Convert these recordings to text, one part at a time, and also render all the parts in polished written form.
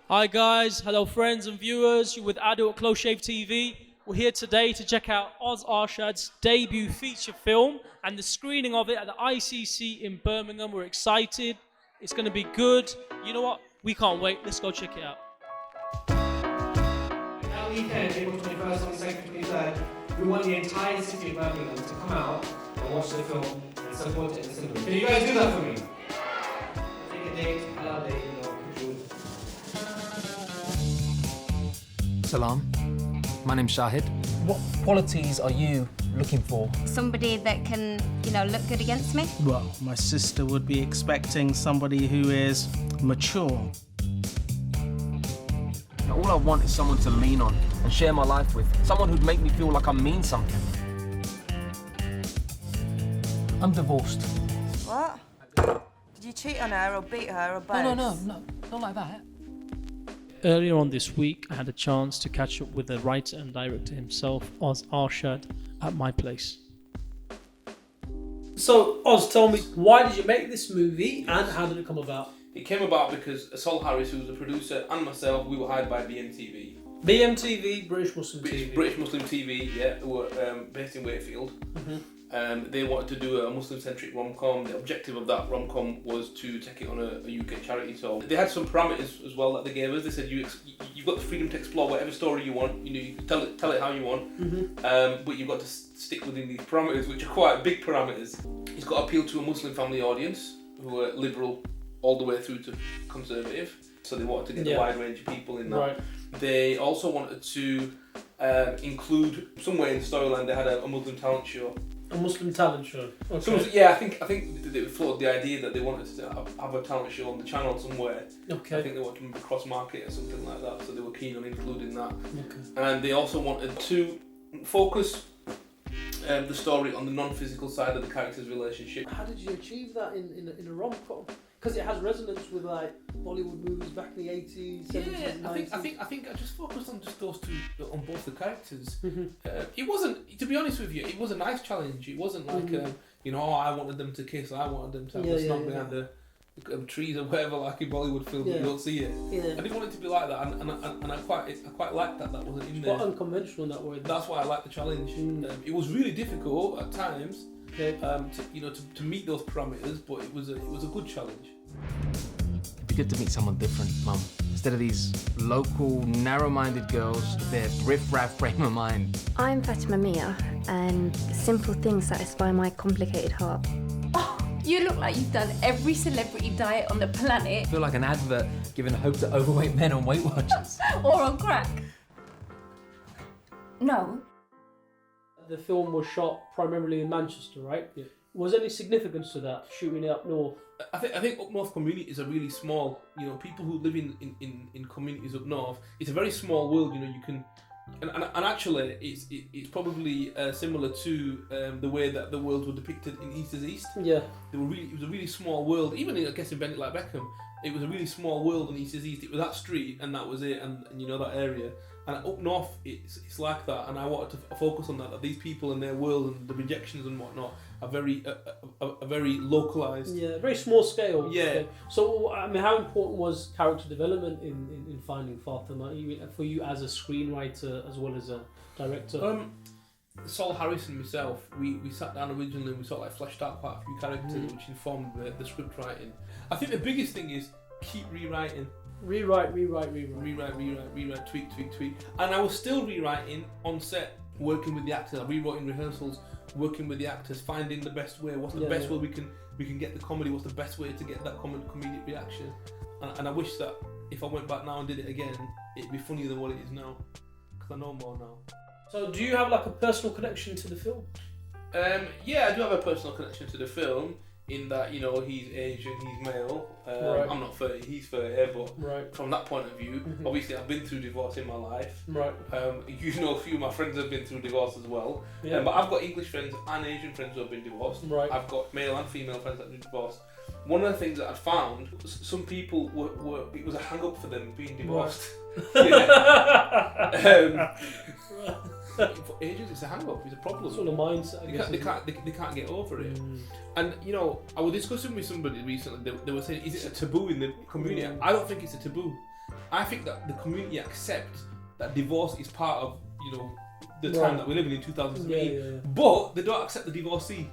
Hi guys, hello friends and viewers, you're with Adil at CloseShave TV. We're here today to check out Arshad's debut feature film and the screening of it at the ICC in Birmingham. We're excited, it's going to be good. You know what, we can't wait, let's go check it out. That weekend, April 21st, 22nd, 23rd, we want the entire city of Birmingham to come out and watch the film and support it in the cinema. Can you guys do that for me? Take a date, allow a date, Salam, my name's Shahid. What qualities are you looking for? Somebody that can, look good against me. Well, my sister would be expecting somebody who is mature. All I want is someone to lean on and share my life with. Someone who'd make me feel like I mean something. I'm divorced. What? Did you cheat on her or beat her or both? No, not like that. Earlier on this week, I had a chance to catch up with the writer and director himself, Arshad, at my place. So, Oz, tell me, why did you make this movie and how did it come about? It came about because Sol Harris, who was the producer, and myself, we were hired by BMTV. BMTV, British Muslim TV. British Muslim TV, yeah, who were based in Wakefield. Mm-hmm. They wanted to do a Muslim-centric rom-com. The objective of that rom-com was to take it on a UK charity. So they had some parameters as well that they gave us. They said you've got the freedom to explore whatever story you want. You can tell it how you want, but you've got to stick within these parameters, which are quite big parameters. It's got to appeal to a Muslim family audience who are liberal all the way through to conservative. So they wanted to get a wide range of people in that. Right. They also wanted to include somewhere in the storyline. They had a Muslim talent show. A Muslim talent show. Okay. So I think they floated the idea that they wanted to have a talent show on the channel somewhere. Okay. I think they wanted to cross market or something like that, so they were keen on including that. Okay. And they also wanted to focus the story on the non-physical side of the characters' relationship. How did you achieve that in a rom-com? Because it has resonance with like Bollywood movies back in the 80s, 70s, 90s. I think I just focused on just those two, on both the characters. It wasn't, to be honest with you, it was a nice challenge. It wasn't like, I wanted them to kiss, I wanted them to have a snog behind the trees or whatever, like in Bollywood films, you don't see it. Yeah. I didn't want it to be like that, and I quite liked that wasn't in there. Quite unconventional in that way. That's why I liked the challenge. It was really difficult at times. Okay. To meet those parameters, but it was a good challenge. It'd be good to meet someone different, Mum. Instead of these local, narrow-minded girls with their riff-raff frame of mind. I'm Fatimah Mia, and simple things satisfy my complicated heart. Oh, you look like you've done every celebrity diet on the planet. I feel like an advert giving hope to overweight men on Weight Watchers. Or on crack. No. The film was shot primarily in Manchester, right? Yeah. Was there any significance to that, shooting it up north? I think up north communities are really small. People who live in communities up north, it's a very small world. You can, and actually, it's probably similar to the way that the worlds were depicted in East is East. Yeah, it was a really small world. Even I guess in Bennett like Beckham, it was a really small world in East is East. It was that street and that was it, and that area. And up north, it's like that, and I wanted to focus on that these people in their world and the rejections and whatnot are very localized. Yeah, very small scale. Yeah. So, how important was character development in Finding Fatimah for you as a screenwriter as well as a director? Sol Harris and myself, we sat down originally and we sort of fleshed out quite a few characters which informed the script writing. I think the biggest thing is keep rewriting. Rewrite, tweak. And I was still rewriting on set, working with the actors. I rewrote in rehearsals, working with the actors, finding the best way. What's the best way we can get the comedy? What's the best way to get that comedic reaction? And I wish that if I went back now and did it again, it'd be funnier than what it is now, because I know more now. So, do you have like a personal connection to the film? Yeah, I do have a personal connection to the film. In that, he's Asian, he's male. Right. I'm not 30, he's 30, but from that point of view, obviously I've been through divorce in my life. Right. A few of my friends have been through divorce as well. Yeah. But I've got English friends and Asian friends who have been divorced. Right. I've got male and female friends that have been divorced. One of the things that I found, some people it was a hang up for them being divorced. Right. For ages, it's a hang-up. It's a problem. It's all a mindset. They can't get over it. And I was discussing with somebody recently. They were saying, "Is it a taboo in the community?" I don't think it's a taboo. I think that the community accepts that divorce is part of, you know, the time that we're living in 2017, but they don't accept the divorcee.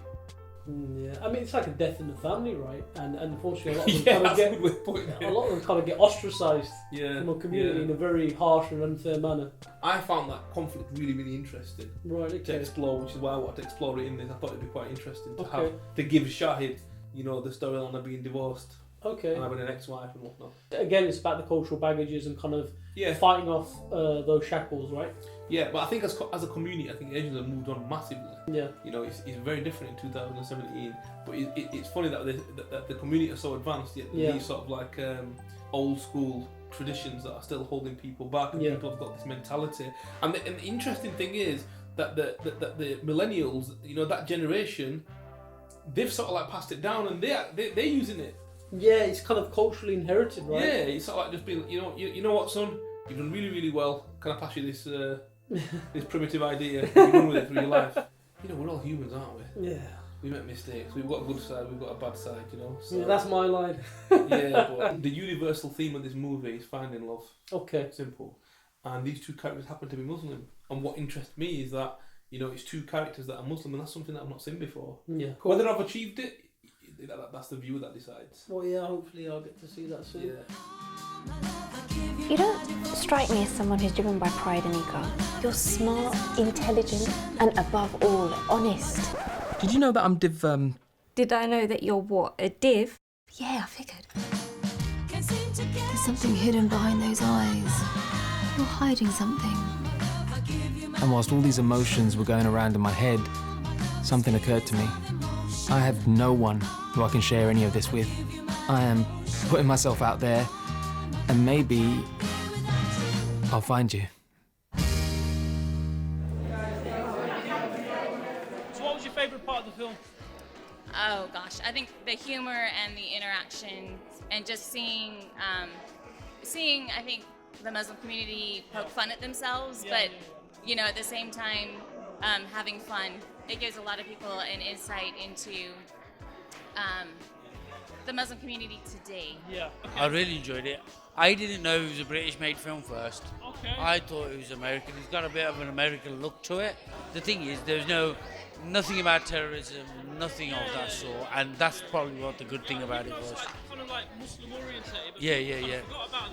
Yeah, I mean it's like a death in the family, right? And unfortunately, a lot of them kind of get ostracised from a community in a very harsh and unfair manner. I found that conflict really, really interesting to explore, which is why I wanted to explore it in this. I thought it'd be quite interesting to give Shahid, you know, the storyline of being divorced. And having an ex-wife and whatnot. Again, it's about the cultural baggages and kind of fighting off those shackles, right? Yeah, but I think as a community, I think Asians have moved on massively. Yeah. You know, it's very different in 2017. But it's funny that the community are so advanced, yet these sort of like old school traditions that are still holding people back, and people have got this mentality. And the interesting thing is that the millennials, you know, that generation, they've sort of like passed it down, and they're using it. Yeah, it's kind of culturally inherited, right? Yeah, it's sort of like just being, you know what, son, you've done really, really well. Can I pass you this this primitive idea? You run with it through your life. You know, we're all humans, aren't we? Yeah. We make mistakes. We've got a good side. We've got a bad side. You know. So, that's my line. But the universal theme of this movie is finding love. Okay. Simple. And these two characters happen to be Muslim. And what interests me is that, you know, it's two characters that are Muslim, and that's something that I've not seen before. Yeah. Whether I've achieved it, that's the viewer that decides. Well, yeah, hopefully I'll get to see that soon. Yeah. You don't strike me as someone who's driven by pride and ego. You're smart, intelligent, and above all, honest. Did you know that I'm div? Did I know that you're what, a div? Yeah, I figured. There's something hidden behind those eyes. You're hiding something. And whilst all these emotions were going around in my head, something occurred to me. I have no one who I can share any of this with. I am putting myself out there, and maybe I'll find you. So what was your favourite part of the film? Oh gosh, I think the humor and the interaction, and just seeing I think the Muslim community poke fun at themselves, but you know, at the same time having fun. It gives a lot of people an insight into the Muslim community today. Yeah. Okay. I really enjoyed it. I didn't know it was a British-made film first. Okay. I thought it was American. It's got a bit of an American look to it. The thing is, there's nothing about terrorism, nothing of that sort, and that's probably what the good thing about it was. Kind of like Muslim oriented. Yeah.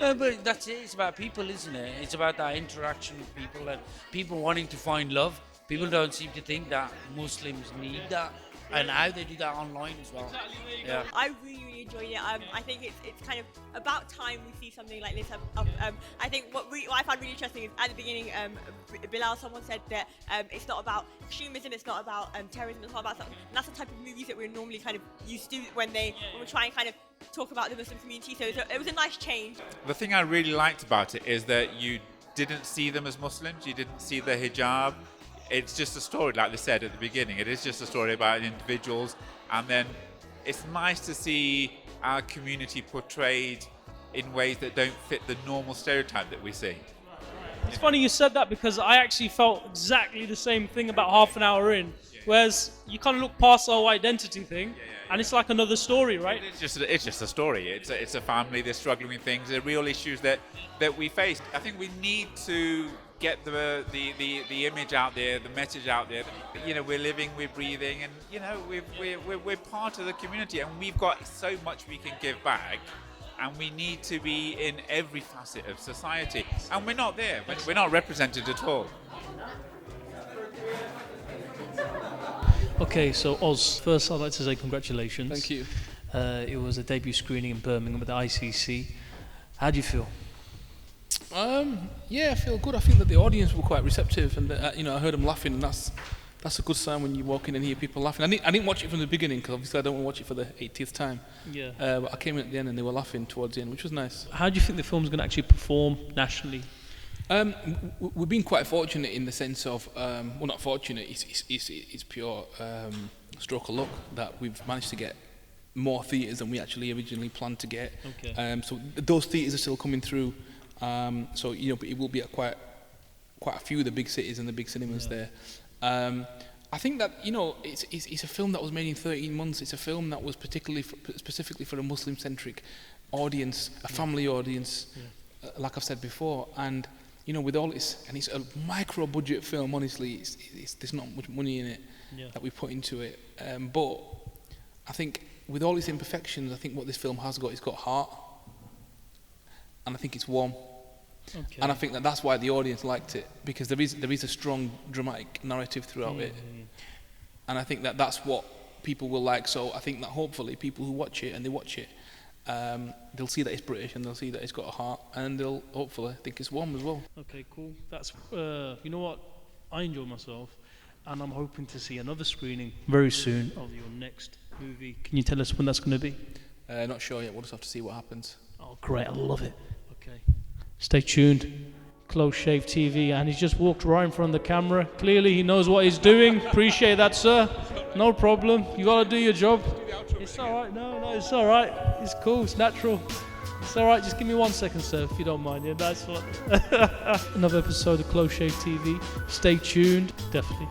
No, but that's it. It's about people, isn't it? It's about that interaction with people and people wanting to find love. People don't seem to think that Muslims need that, and how they do that online as well. Yeah. I really enjoyed it. I think it's kind of about time we see something like this. I think what I found really interesting is at the beginning, Bilal, someone said that it's not about extremism, it's not about terrorism, it's not about something. And that's the type of movies that we're normally kind of used to when we try and kind of talk about the Muslim community. So it was a nice change. The thing I really liked about it is that you didn't see them as Muslims, you didn't see the hijab. It's just a story, like they said at the beginning. It is just a story about individuals, and then it's nice to see our community portrayed in ways that don't fit the normal stereotype that we see. It's funny you said that, because I actually felt exactly the same thing about half an hour in. Whereas you kind of look past the whole identity thing, and it's like another story, right? It's just a story. It's a family. They're struggling with things. They're real issues that we face. I think we need to get the image out there, the message out there. You know, we're living, we're breathing, and you know, we're part of the community, and we've got so much we can give back. And we need to be in every facet of society, and we're not there. We're not represented at all. Okay, so Oz, first I'd like to say congratulations. Thank you. It was a debut screening in Birmingham with the ICC. How do you feel? Yeah, I feel good. I think that the audience were quite receptive, and you know, I heard them laughing, and that's a good sign when you walk in and hear people laughing. I didn't watch it from the beginning, because obviously I don't want to watch it for the 80th time. Yeah. But I came in at the end and they were laughing towards the end, which was nice. How do you think the film's going to actually perform nationally? We've been quite fortunate in the sense of, well, not fortunate, it's pure stroke of luck that we've managed to get more theatres than we actually originally planned to get. Okay. So those theatres are still coming through. So you know, it will be at quite a few of the big cities and the big cinemas there. I think that, you know, it's a film that was made in 13 months. It's a film that was specifically for a Muslim-centric audience, a family audience. like I've said before, and you know, with all this, and it's a micro budget film. Honestly, there's not much money in it that we put into it. But I think with all its imperfections, I think what this film has got, it's got heart, and I think it's warm. Okay. And I think that's why the audience liked it, because there is a strong dramatic narrative throughout it, and I think that's what people will like. So I think that hopefully people who watch it, and they watch it, they'll see that it's British, and they'll see that it's got a heart, and they'll hopefully think it's warm as well. Okay, cool. That's you know what, I enjoy myself, and I'm hoping to see another screening very soon of your next movie. Can you tell us when that's going to be? Not sure yet. We'll just have to see what happens. Oh, great! I love it. Okay, stay tuned. CloseShave TV, and he's just walked right in front of the camera. Clearly, he knows what he's doing. Appreciate that, sir. No problem. You gotta do your job. It's all right. No, it's all right. It's cool. It's natural. It's all right. Just give me 1 second, sir, if you don't mind. Yeah, that's what. Another episode of CloseShave TV. Stay tuned. Definitely.